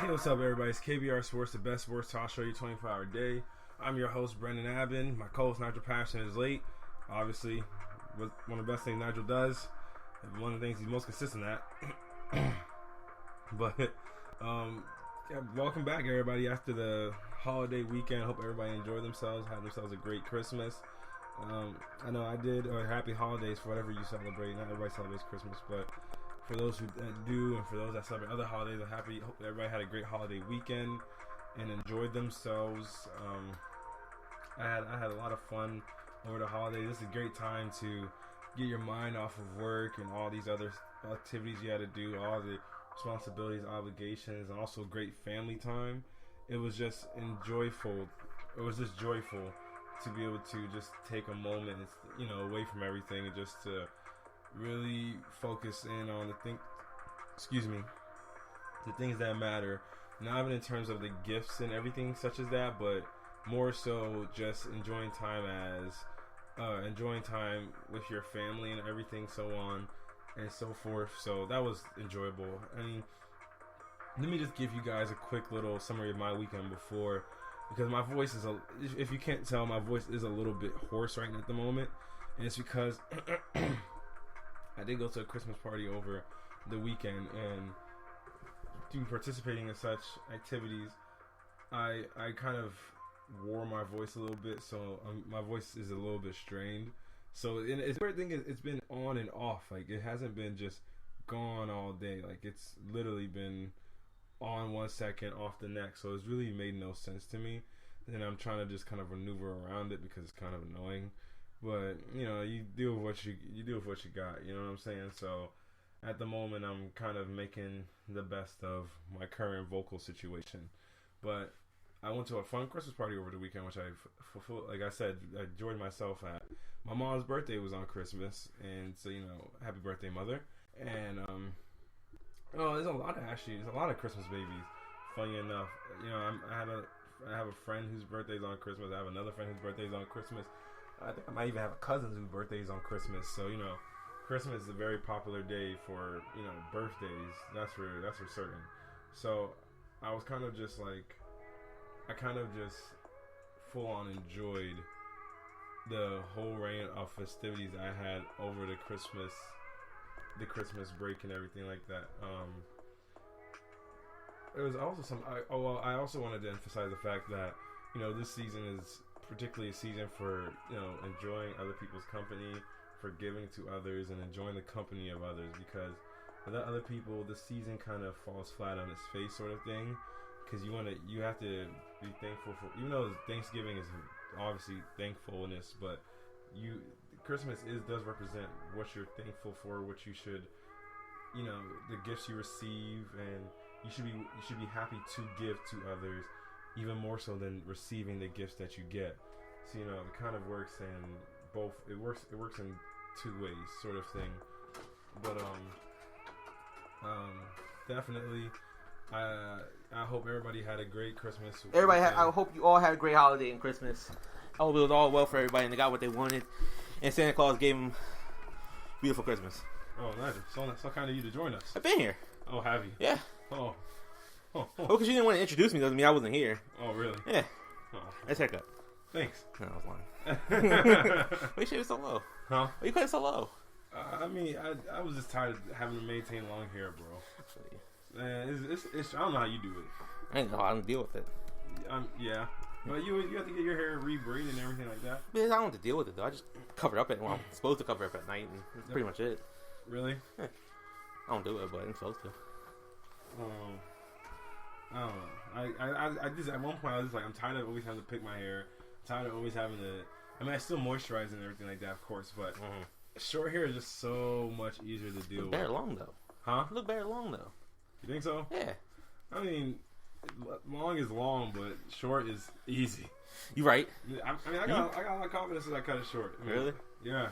Hey, what's up, everybody? It's KBR Sports, the best sports talk show you 24-hour day. I'm your host, Brendan Abbin. My co-host, Nigel Passion, is late. Obviously, one of the best things Nigel does, and one of the things he's most consistent at. But, welcome back, everybody, after the holiday weekend. Hope everybody enjoyed themselves, had themselves a great Christmas. I know I did, or happy holidays for whatever you celebrate. Not everybody celebrates Christmas, but for those who do, and for those that celebrate other holidays, I'm happy. Hope everybody had a great holiday weekend and enjoyed themselves. I had a lot of fun over the holidays. This is a great time to get your mind off of work and all these other activities you had to do, all the responsibilities, obligations, and also great family time. It was just joyful to be able to just take a moment, away from everything and just to really focus in on the things that matter. Not even in terms of the gifts and everything such as that, but more so just enjoying time with your family and everything, so on and so forth. So that was enjoyable. I mean, let me just give you guys a quick little summary of my weekend before, because my voice is, if you can't tell, my voice is a little bit hoarse right now at the moment, and it's because I did go to a Christmas party over the weekend, and through participating in such activities, I kind of wore my voice a little bit, so my voice is a little bit strained. So it's weird thing is, it's been on and off. Like, it hasn't been just gone all day. Like, it's literally been on 1 second, off the next. So it's really made no sense to me. And I'm trying to just kind of maneuver around it because it's kind of annoying. But you deal with what you got. You know what I'm saying? So at the moment, I'm kind of making the best of my current vocal situation. But I went to a fun Christmas party over the weekend, which like I said, I enjoyed myself at. My mom's birthday was on Christmas, and so happy birthday, mother. And there's a lot of Christmas babies. Funny enough, I have a friend whose birthday's on Christmas. I have another friend whose birthday's on Christmas. I think I might even have a cousin whose birthday's on Christmas. So Christmas is a very popular day for birthdays. That's for certain. So I was kind of just full on enjoyed the whole reign of festivities I had over the Christmas break and everything like that. It was also I also wanted to emphasize the fact that this season is particularly a season for enjoying other people's company, for giving to others, and enjoying the company of others, because without other people, the season kind of falls flat on its face, sort of thing. Because you have to be thankful for, even though Thanksgiving is obviously thankfulness, but Christmas does represent what you're thankful for, what you should, the gifts you receive, and you should be happy to give to others, even more so than receiving the gifts that you get. So it kind of works in both. It works in two ways, sort of thing. But definitely. I hope everybody had a great Christmas. I hope you all had a great holiday and Christmas. I hope it was all well for everybody and they got what they wanted. And Santa Claus gave them a beautiful Christmas. Oh, nice. So kind of you to join us. I've been here. Oh, have you? Yeah. Oh. Well, because you didn't want to introduce me doesn't mean I wasn't here. Oh, really? Yeah. Oh. Nice haircut. Thanks. No, I was lying. Why you shave it so low? Huh? Why you cut it so low? I mean, I was just tired of having to maintain long hair, bro. Man, it's I don't know how you do it. I know I don't deal with it. Yeah. But you have to get your hair rebraided and everything like that. Because I don't have to deal with it though. I just cover up I'm supposed to cover up at night, and that's pretty much it. Really? Yeah. I don't do it, but I'm supposed to. I don't know. I just at one point I was just like, I'm tired of always having to pick my hair. I'm tired of always having to. I mean, I still moisturize and everything like that, of course, but short hair is just so much easier to deal with. Better long though. Huh? Look better long though. You think so? Yeah. I mean, long is long, but short is easy. You right. I got a lot of confidence that I cut it short. I mean, really? Yeah.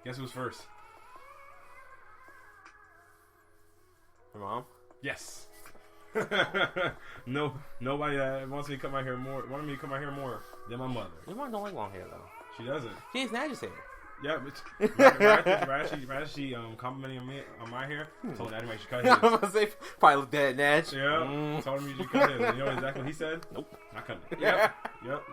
Guess who's first? Your mom? Yes. Nobody that wants me to cut my hair more wanted me to cut my hair more than my mother. Your mom don't like long hair though. She doesn't. She hates Naj's hair. Yeah, Rashi complimenting me on my hair. Told Natty Mike she cut his. I was gonna say, probably looked at Natch. Yeah, told him you should cut his. You know exactly what he said? Nope. Not cutting it. Yep,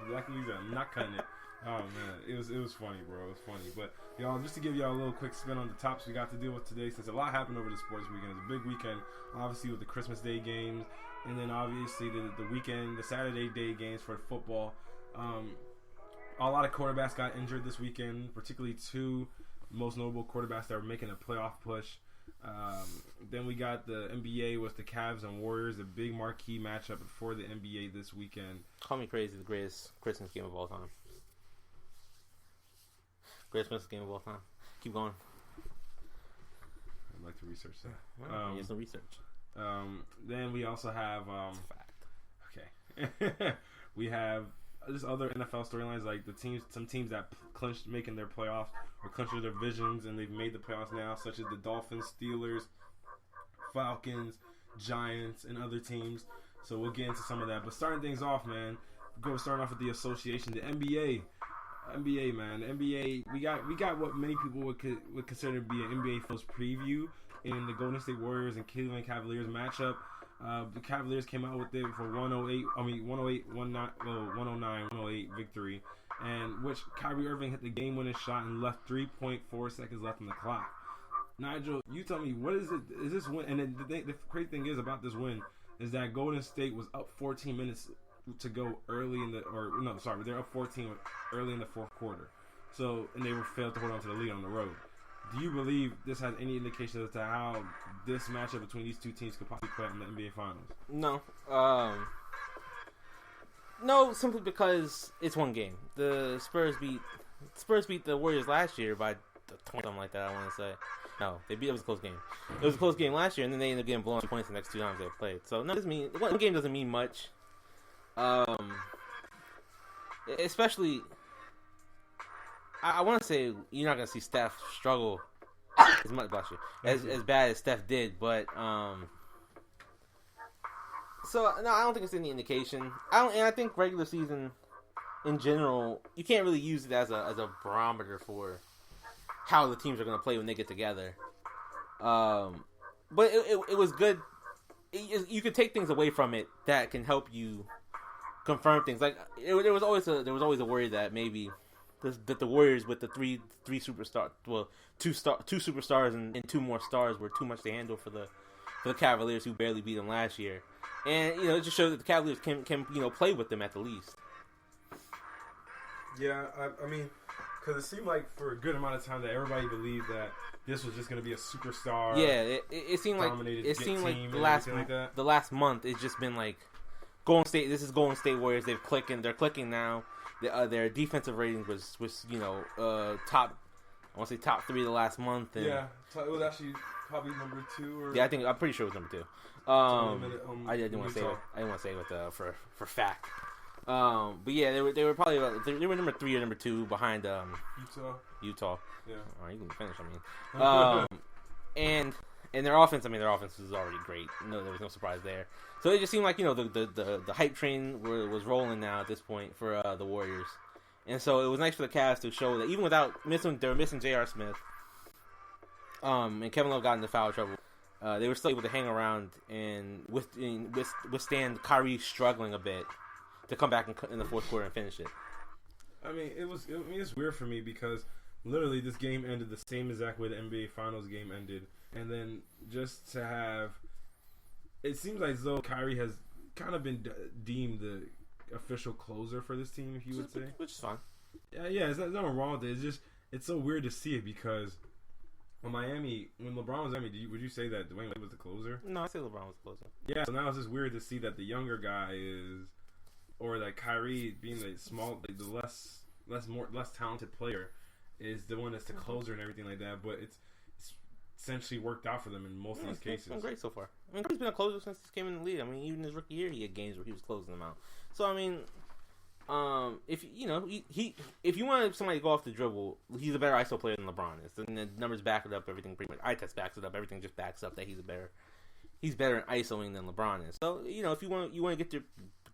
exactly what he said. I'm not cutting it. Oh man, it was funny, bro. It was funny. But y'all, just to give y'all a little quick spin on the topics we got to deal with today, since a lot happened over the sports weekend. It's a big weekend, obviously with the Christmas Day games, and then obviously the weekend, the Saturday day games for football. A lot of quarterbacks got injured this weekend, particularly two most notable quarterbacks that were making a playoff push. Then we got the NBA with the Cavs and Warriors, a big marquee matchup for the NBA this weekend. Call me crazy, the greatest Christmas game of all time. Greatest Christmas game of all time. Keep going. I'd like to research that. Here's some research. Then we also have Fact. Okay. We have just other NFL storylines, like some teams that clinched making their playoffs or clinched their divisions, and they've made the playoffs now, such as the Dolphins, Steelers, Falcons, Giants, and other teams. So we'll get into some of that. But starting things off, man, starting off with the association, the NBA. NBA, man, NBA. We got what many people would consider to be an NBA Finals preview in the Golden State Warriors and Cleveland Cavaliers matchup. The Cavaliers came out with it for 109-108 victory, and which Kyrie Irving hit the game-winning shot and left 3.4 seconds left on the clock. Nigel, you tell me, what is it? Is this win? And the crazy thing is about this win is that Golden State was up 14 minutes to go they're up 14 early in the fourth quarter. So, and they failed to hold on to the lead on the road. Do you believe this has any indication as to how this matchup between these two teams could possibly play out in the NBA Finals? No. No, simply because it's one game. The Spurs beat the Warriors last year by 20, something like that, I want to say. No, it was a close game. It was a close game last year, and then they ended up getting blown 2 points the next two times they played. So, no, one game doesn't mean much. Especially, I want to say you're not going to see Steph struggle as much, as bad as Steph did, but so no, I don't think it's any indication. I think regular season in general, you can't really use it as a barometer for how the teams are going to play when they get together. But it was good. You could take things away from it that can help you confirm things. Like there was always a worry that maybe that the Warriors with the three superstars, two superstars and two more stars were too much to handle for the Cavaliers, who barely beat them last year. And it just shows that the Cavaliers can play with them at the least. Yeah, I mean, because it seemed like for a good amount of time that everybody believed that this was just going to be a superstar. Yeah, it seemed like the last month it's just been like Golden State. This is Golden State Warriors. They're clicking now. Their defensive rating was top. I want to say top 3 the last month. And yeah, it was actually probably number 2. Or yeah, I'm pretty sure it was number 2. I didn't want to say it. I didn't want to say it for fact. But yeah, they were probably they were number 3 or number 2 behind Utah. Yeah. All right, you can finish. I mean, and their offense. I mean, their offense was already great. No, there was no surprise there. So it just seemed like the hype train was rolling now at this point for the Warriors, and so it was nice for the Cavs to show that even without they were missing J.R. Smith, and Kevin Love got into foul trouble. They were still able to hang around and withstand Kyrie struggling a bit to come back in the fourth quarter and finish it. I mean, it's weird for me because literally this game ended the same exact way the NBA Finals game ended, and then just to have. It seems like though Kyrie has kind of been deemed the official closer for this team, if you would say. Which is fine. Yeah, there's nothing wrong with it. It's so weird to see it because when LeBron was Miami, would you say that Dwayne Wade was the closer? No, I say LeBron was the closer. Yeah, so now it's just weird to see that the younger guy is, or that Kyrie being the less talented player is the one that's the closer and everything like that. But it's essentially worked out for them in most of these cases. It's been great so far. I mean, he's been a closer since he came in the league. I mean, even his rookie year, he had games where he was closing them out. So I mean, if you want somebody to go off the dribble, he's a better ISO player than LeBron is. And the numbers back it up. Everything pretty much. Eye test backs it up. Everything just backs up that he's better at ISOing than LeBron is. So if you want to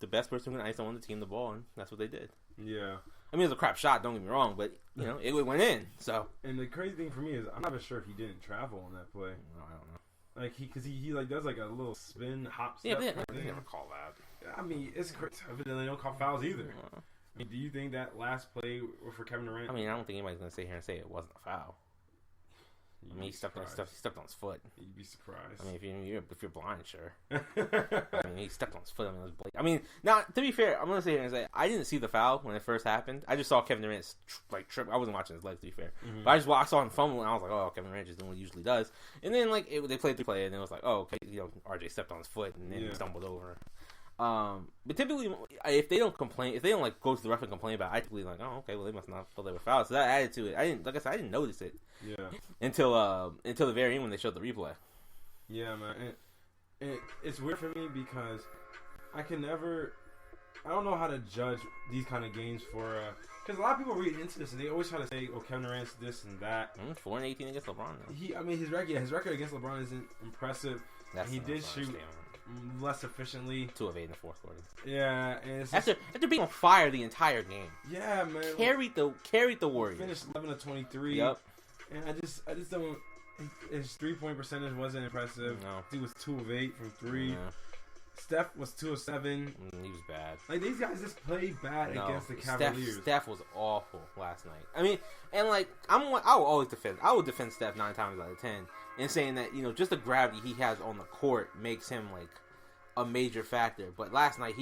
the best person who can ice on the team the ball, and that's what they did. Yeah. I mean, it was a crap shot. Don't get me wrong, but it went in. So. And the crazy thing for me is, I'm not even sure if he didn't travel on that play. No, I don't know. Like because he like does like a little spin hop step. Yeah, they never call that. I mean, it's crazy. They don't call fouls either. I mean, do you think that last play for Kevin Durant? I mean, I don't think anybody's gonna sit here and say it wasn't a foul. I mean, he stepped on his foot. You'd be surprised. I mean, if you're blind, sure. I mean, he stepped on his foot. I mean, it was blatant. I mean, now to be fair, I'm gonna sit here and say I didn't see the foul when it first happened. I just saw Kevin Durant trip. I wasn't watching his legs, to be fair, but I saw him fumble, and I was like, oh, Kevin Durant just doing what he usually does. And then they played the play, and it was like, oh, okay, RJ stepped on his foot, and then he stumbled over. But typically, if they don't complain, if they don't go to the ref and complain about it, I typically like, oh, okay, well they must not feel they were fouled. So that added to it. I didn't notice it. Yeah. Until the very end when they showed the replay. Yeah, man. And it's weird for me because I don't know how to judge these kind of games for because a lot of people read into this and they always try to say, oh, Kevin Durant's this and that. 4-18 against LeBron. Though. His record against LeBron isn't impressive. He did shoot less efficiently. 2 of 8 in the fourth quarter. Yeah, and it's after being on fire the entire game. Yeah, man. Carried the Warriors. Finished 11 of 23. Yep. And I just don't. His 3-point percentage wasn't impressive. No. He was 2 of 8 from 3. Yeah. Steph was 2 of 7. He was bad. Like these guys just played bad against the Cavaliers. Steph was awful last night. I mean, and I will defend Steph 9 times out of 10, and saying that just the gravity he has on the court makes him a major factor. But last night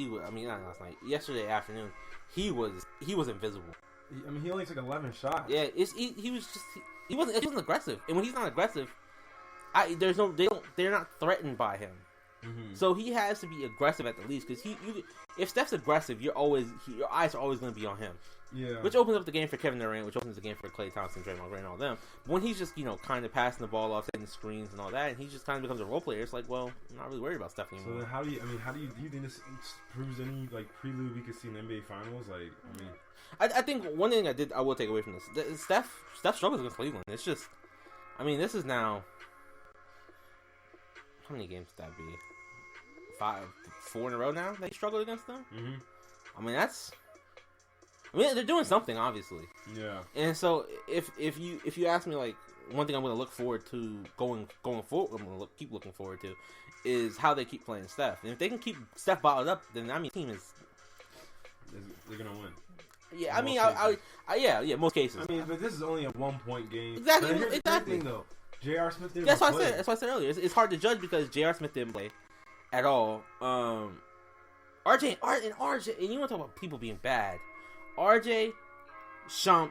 yesterday afternoon, he was invisible. He only took 11 shots. Yeah, he wasn't aggressive, and when he's not aggressive, they're not threatened by him. Mm-hmm. So he has to be aggressive at the least, because if Steph's aggressive, your eyes are always going to be on him. Yeah. Which opens up the game for Kevin Durant, which opens the game for Klay Thompson, Draymond Green, and all them. But when he's just kind of passing the ball off, setting screens and all that, and he just kind of becomes a role player, it's like, well, I'm not really worried about Steph anymore. So then do you think this proves any prelude we could see in the NBA Finals? I think one thing I will take away from this, Steph struggles against Cleveland. It's just, this is now, how many games would that be? 4 in a row now that he struggled against them. Mm-hmm. They're doing something, obviously. Yeah. And so if you ask me one thing I'm going to look forward to going forward, I'm going to keep looking forward to, is how they keep playing Steph. And if they can keep Steph bottled up, then team is they're going to win. Yeah, most cases. But this is only a 1-point game. Exactly. Thing, though. J.R. Smith didn't play. That's what I said earlier. It's hard to judge because J.R. Smith didn't play at all. RJ, and you want to talk about people being bad. RJ, Shump,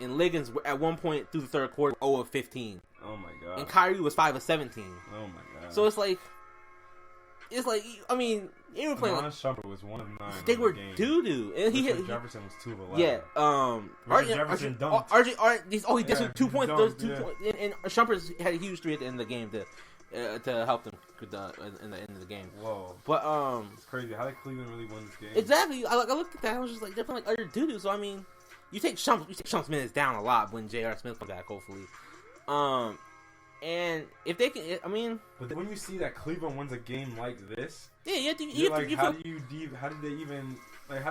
and Liggins were at one point through the third quarter 0 of 15. Oh my god. And Kyrie was 5 of 17. Oh my god. So it's like they were playing. Shumpert was 1 of 9. They were doo doo, and Jefferson was 2 of 11. Yeah. Jefferson dunked. RJ, he did 2 points. Those 2 points, and Shumpert had a huge 3 at the end of the game to help them in the end of the game. Whoa. But it's crazy. How did Cleveland really win this game? Exactly. I looked at that. I was just they're playing utter doo doo. So you take Shump's minutes down a lot when J.R. Smith comes back, hopefully. And if they can, But when you see that Cleveland wins a game like this, how did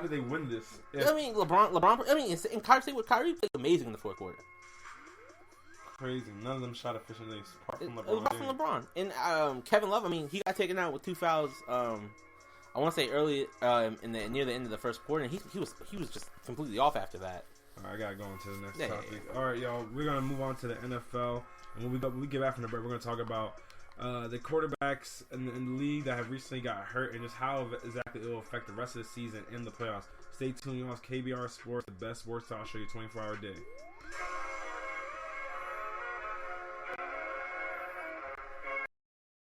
they win this? LeBron. And Kyrie played amazing in the fourth quarter. Crazy. None of them shot efficiently apart from LeBron. Apart from LeBron. And Kevin Love, he got taken out with 2 fouls. I want to say early near the end of the first quarter, and he was just completely off after that. All right, I gotta go on to the next topic. Yeah. All right, y'all, we're gonna move on to the NFL, and when we get back from the break, we're gonna talk about the quarterbacks in the league that have recently got hurt and just how exactly it will affect the rest of the season and the playoffs. Stay tuned, y'all. It's KBR Sports, the best sports talk show, your 24-hour day.